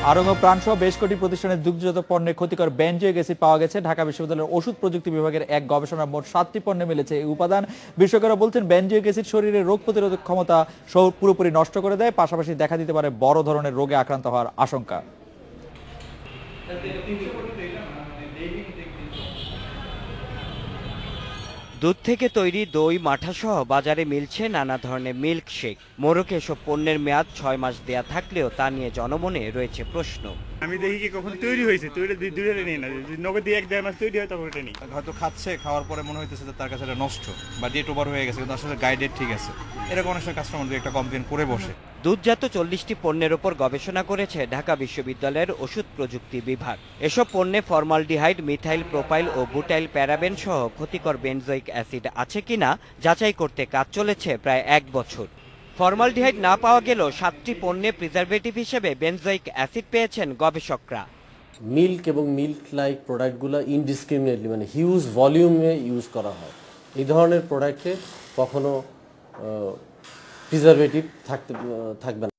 আড়ং ও প্রাণসহ বেশ কটি প্রতিষ্ঠানের দুগ্ধজাত পণ্যে ক্ষতিকর বেনজোয়িক অ্যাসিড পাওয়া গেছে। ঢাকা বিশ্ববিদ্যালয়ের ওষুধ প্রযুক্তি বিভাগের এক গবেষণায় মোট 7টি পণ্যে মিলেছে এই উপাদান। বিশেষজ্ঞরা বলছেন বেনজোয়িক অ্যাসিড শরীরের রোগ প্রতিরোধক ক্ষমতা পুরোপুরি নষ্ট করে দেয়, পাশাপাশি দেখা দিতে পারে বড় ধরনের রোগে আক্রান্ত হওয়ার আশঙ্কা। দুধ থেকে তৈরি দই, মাঠা সহ বাজারে মিলছে নানা ধরনের মিল্ক শেক। মোড়কে এসব পণ্যের মেয়াদ 6 মাস দেয়া থাকলেও তা নিয়ে জনমনে রয়েছে প্রশ্ন। আমি দেখি কি কখন তৈরি হয়েছে, তৈরি দুইটা নেই না, নগদ দিয়ে 1-1.5 মাস তৈরি হয় তখন এটা নেই। হয়তো খাচ্ছে, খাওয়ার পরে মনে হইতেছে যে তার কাছে এটা নষ্ট বা ডেট ওভার হয়ে গেছে, কিন্তু আসলে গাইডেড ঠিক আছে। এরকম অনেক কাস্টমার একটা কমপ্লেন করে বসে। দুধজাত 40টি পণ্যের ওপর গবেষণা করেছে ঢাকা বিশ্ববিদ্যালয়ের ওষুধ প্রযুক্তি বিভাগ। এসব পণ্যে ফরমালডিহাইড, মিথাইল প্রোপাইল ও বুটাইল প্যারাবেন সহ ক্ষতিকর বেনজোয়িক অ্যাসিড আছে কিনা যাচাই করতে কাজ চলেছে প্রায় 1 বছর। ফরমালডিহাইড না পাওয়া গেলেও 7টি পণ্যে প্রিজারভেটিভ হিসেবে বেনজোয়িক অ্যাসিড পেয়েছেন গবেষকরা। মিল্ক এবং মিল্ক লাইক প্রোডাক্টগুলো ইনডিসক্রিমিনেটলি মানে হিউজ ভলিউমে ইউজ করা হয়। এই ধরনের প্রোডাক্টে কখনো প্রিজারভেটিভ থাকবে না।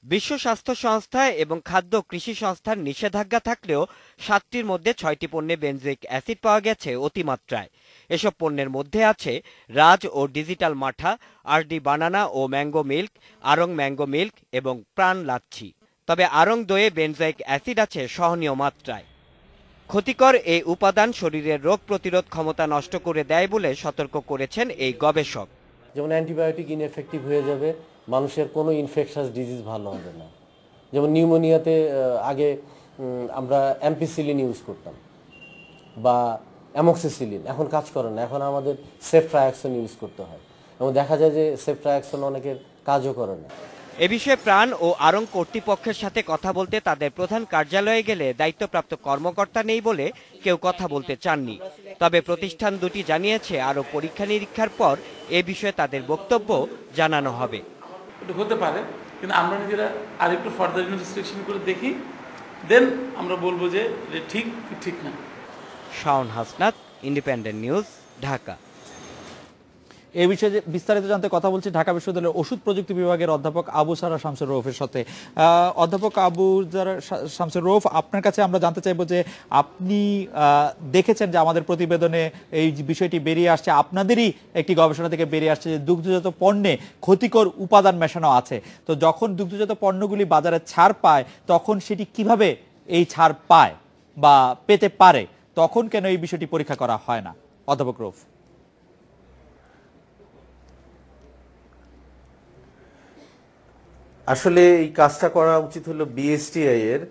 বিশ্ব স্বাস্থ্য সংস্থা এবং খাদ্য কৃষি সংস্থার নিষেধাজ্ঞা থাকলেও 7টির মধ্যে 6টি পণ্যে বেনজোয়িক অ্যাসিড পাওয়া গেছে অতিমাত্রায়। এসব পণ্যের মধ্যে আছে রাজ ও ডিজিটাল মাঠা, আরডি বানানা ও ম্যাঙ্গো মিল্ক, আড়ং ম্যাঙ্গো মিল্ক এবং প্রাণ লাচ্ছি। তবে আড়ং দইয়ে বেনজোয়িক অ্যাসিড আছে সহনীয় মাত্রায়। ক্ষতিকর এই উপাদান শরীরের রোগ প্রতিরোধ ক্ষমতা নষ্ট করে দেয় বলে সতর্ক করেছেন এই গবেষক। যেমন অ্যান্টিবায়োটিক ইনএফেক্টিভ হয়ে যাবে, মানুষের কোনো ইনফেকশাস ডিজিজ ভালো হবে না। যেমন নিউমোনিয়াতে আগে আমরা অ্যাম্পিসিলিন ইউজ করতাম বা অ্যামক্সিসিলিন, এখন কাজ করে না, এখন আমাদের সেফট্রায়াক্সন ইউজ করতে হয় এবং দেখা যায় যে সেফট্রায়াক্সন অনেকের কাজও করে না। এ বিষয়ে প্রাণ ও আড়ং কর্তৃপক্ষের সাথে কথা বলতে তাদের প্রধান কার্যালয়ে গেলে দায়িত্বপ্রাপ্ত কর্মকর্তা নেই বলে কেউ কথা বলতে চাননি। তবে প্রতিষ্ঠান দুটি জানিয়েছে আরও পরীক্ষা নিরীক্ষার পর এ বিষয়ে তাদের বক্তব্য জানানো হবে। হতে পারে, কিন্তু আমরা নিজেরা আরেকটু ফার্দার ইনভেস্টিগেশন করে দেখি, দেন আমরা বলবো যে ঠিক কি ঠিক না। Shaon Hasnat, independent news, Dhaka. এই বিষয়ে বিস্তারিত জানতে কথা বলছি ঢাকা বিশ্ববিদ্যালয়ের ওষুধ প্রযুক্তি বিভাগের অধ্যাপক আবু সারা শামসুর রৌফের সাথে। অধ্যাপক আবু সারা শামসুর রৌফ, আপনার কাছে আমরা জানতে চাইবো যে আপনি দেখেছেন যে আমাদের প্রতিবেদনে এই বিষয়টি বেরিয়ে আসছে, আপনাদেরই একটি গবেষণা থেকে বেরিয়ে আসছে যে দুগ্ধজাত পণ্যে ক্ষতিকর উপাদান মেশানো আছে। তো যখন দুগ্ধজাত পণ্যগুলি বাজারে ছাড় পায় তখন সেটি কিভাবে এই ছাড় পায় বা পেতে পারে, তখন কেন এই বিষয়টি পরীক্ষা করা হয় না? অধ্যাপক রৌফ। আসলে এই কাজটা করা উচিত হলো বিএসটিআই এর,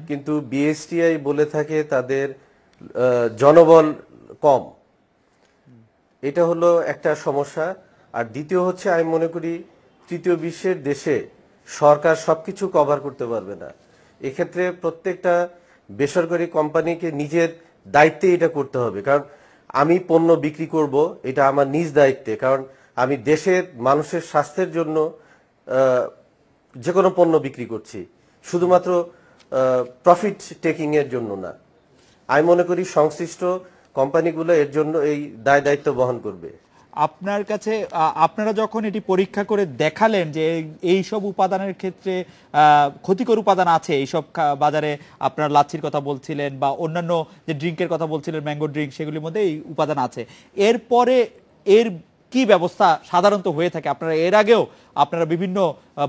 কিন্তু বিএসটিআই বলে থাকে তাদের জনবল কম, এটা হলো একটা সমস্যা। আর দ্বিতীয় হচ্ছে আমি মনে করি তৃতীয় বিশ্বের দেশে সরকার সবকিছু কভার করতে পারবে না। এক্ষেত্রে প্রত্যেকটা বেসরকারি কোম্পানিকে নিজের দায়িত্বে এটা করতে হবে, কারণ আমি পণ্য বিক্রি করব এটা আমার নিজ দায়িত্বে, কারণ আমি দেশের মানুষের স্বাস্থ্যের জন্য যে কোনো পণ্য বিক্রি করছি, শুধুমাত্র প্রফিট টেকিং এর জন্য না। আমি মনে করি সংশ্লিষ্ট কোম্পানিগুলো এর জন্য এই দায়িত্ব বহন করবে। আপনার কাছে আপনারা যখন এটি পরীক্ষা করে দেখালেন যে এই সব উপাদানের ক্ষেত্রে ক্ষতিকর উপাদান আছে, এইসব বাজারে আপনার লাচ্ছির কথা বলছিলেন বা অন্যান্য যে ড্রিঙ্কের কথা বলছিলেন, ম্যাঙ্গো ড্রিঙ্ক, সেগুলির মধ্যে এই উপাদান আছে, এরপরে এর কি ব্যবস্থা সাধারণত হয়ে থাকে? আপনারা এর আগেও আপনারা বিভিন্ন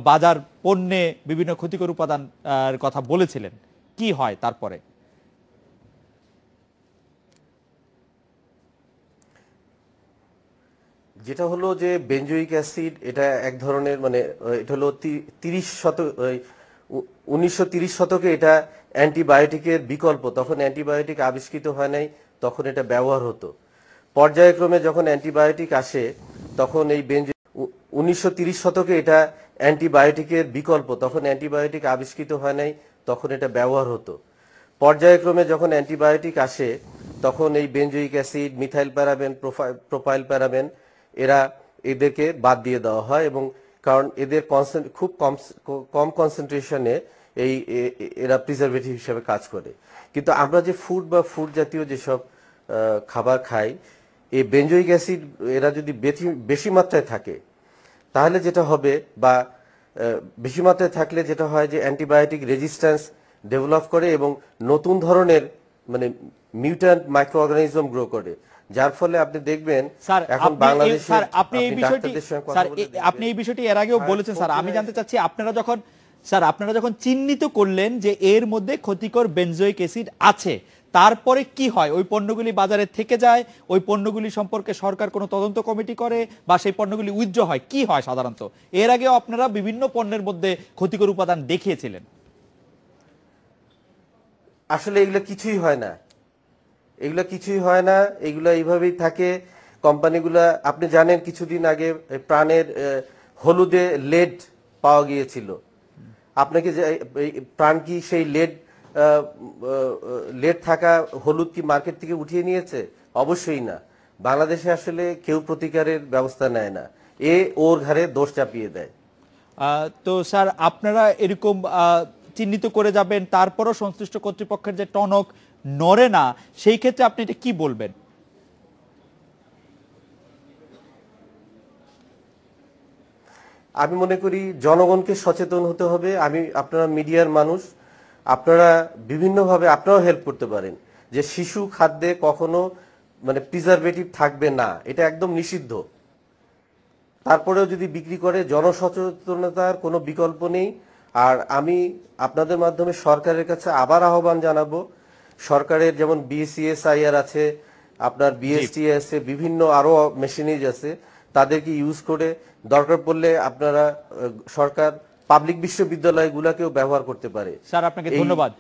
বাজার পণ্যে বিভিন্ন ক্ষতিকর উপাদান কথা বলেছিলেন, কি হয় তারপরে? যেটা হলো যে বেনজোয়িক অ্যাসিড, এটা এক ধরনের মানে এটা হলো 1930 শতকে এটা অ্যান্টিবায়োটিকের বিকল্প। তখন অ্যান্টিবায়োটিক আবিষ্কৃত হয় নাই, তখন এটা ব্যবহার হতো। পর্যায়ক্রমে যখন অ্যান্টিবায়োটিক আসে তখন এই 1930 শতকে এটা অ্যান্টিবায়োটিকের বিকল্প, তখন অ্যান্টিবায়োটিক আবিষ্কৃত হয় নাই, তখন এটা ব্যবহার হতো। পর্যায়ক্রমে যখন অ্যান্টিবায়োটিক আসে তখন এই benzoic acid, methyl paraben, propyl paraben এদেরকে বাদ দিয়ে দেওয়া হয়, এবং কারণ এদের খুব কম কনসেন্ট্রেশনে এরা প্রিজারভেটিভ হিসেবে কাজ করে। কিন্তু আমরা যে ফুড জাতীয় যেসব খাবার খাই, এই বেনজোয়িক অ্যাসিড এরা যদি বেশি মাত্রায় থাকে তাহলে যেটা হবে, বা বেশি মাত্রায় থাকলে যেটা হয় যে অ্যান্টিবায়োটিক রেজিস্ট্যান্স ডেভেলপ করে এবং নতুন ধরনের মানে মিউট্যান্ট মাইক্রো অর্গানিজম গ্রো করে, যার ফলে আপনি দেখবেন স্যার এখন বাংলাদেশে স্যার আপনি এই বিষয়টি ডাক্তারদের সঙ্গে কথা স্যার বলে আপনি এই বিষয়টি এর আগেও বলেছেন স্যার, আমি জানতে চাচ্ছি আপনারা যখন চিহ্নিত করলেন যে এর মধ্যে ক্ষতিকর বেনজোইক অ্যাসিড আছে, তারপরে কি হয়? ওই পণ্যগুলি বাজারে থেকে যায়, ওই পণ্যগুলি সম্পর্কে সরকার কোনো তদন্ত কমিটি করে বা সেই পণ্যগুলি উইথড্র হয়, কি হয় সাধারণত? এর আগেও আপনারা বিভিন্ন পণ্যের মধ্যে ক্ষতিকর উপাদান দেখিয়েছিলেন। আসলে এগুলো কিছুই হয় না, এগুলো কিছুই হয় না, এগুলো এইভাবেই থাকে। কোম্পানিগুলা, আপনি জানেন কিছুদিন আগে প্রাণের হলুদে লেড পাওয়া গিয়েছিল। আপনাকে যে প্রাণ কি সেই লেড থাকা হলুদ কি মার্কেট থেকে উঠিয়ে নিয়েছে? অবশ্যই না। বাংলাদেশে আসলে কেউ প্রতিকারের ব্যবস্থা নেয় না, ওর ঘাড়ে দোষ চাপিয়ে দেয়। তো স্যার আপনারা এরকম চিহ্নিত করে যাবেন, তারপরও সংশ্লিষ্ট কর্তৃপক্ষের যে টনক নড়ে না, সেই ক্ষেত্রে আপনি এটা কি বলবেন? আমি মনে করি জনগণকে সচেতন হতে হবে। আপনারা মিডিয়ার মানুষ, আপনারা বিভিন্নভাবে আপনারাও হেল্প করতে পারেন যে শিশু খাদ্যে কখনো মানে প্রিজারভেটিভ থাকবে না, এটা একদম নিষিদ্ধ। তারপরেও যদি বিক্রি করে, জনসচেতনতার কোনো বিকল্প নেই। আর আমি আপনাদের মাধ্যমে সরকারের কাছে আবার আহ্বান জানাবো, সরকারের যেমন BCSIR আছে, আপনার BST আছে, বিভিন্ন আরো মেশিনারিজ আছে, তাদেরকে ইউজ করে দরকার পড়লে আপনারা সরকার পাবলিক বিশ্ববিদ্যালয়গুলোকেও ব্যবহার করতে পারে। স্যার আপনাকে ধন্যবাদ।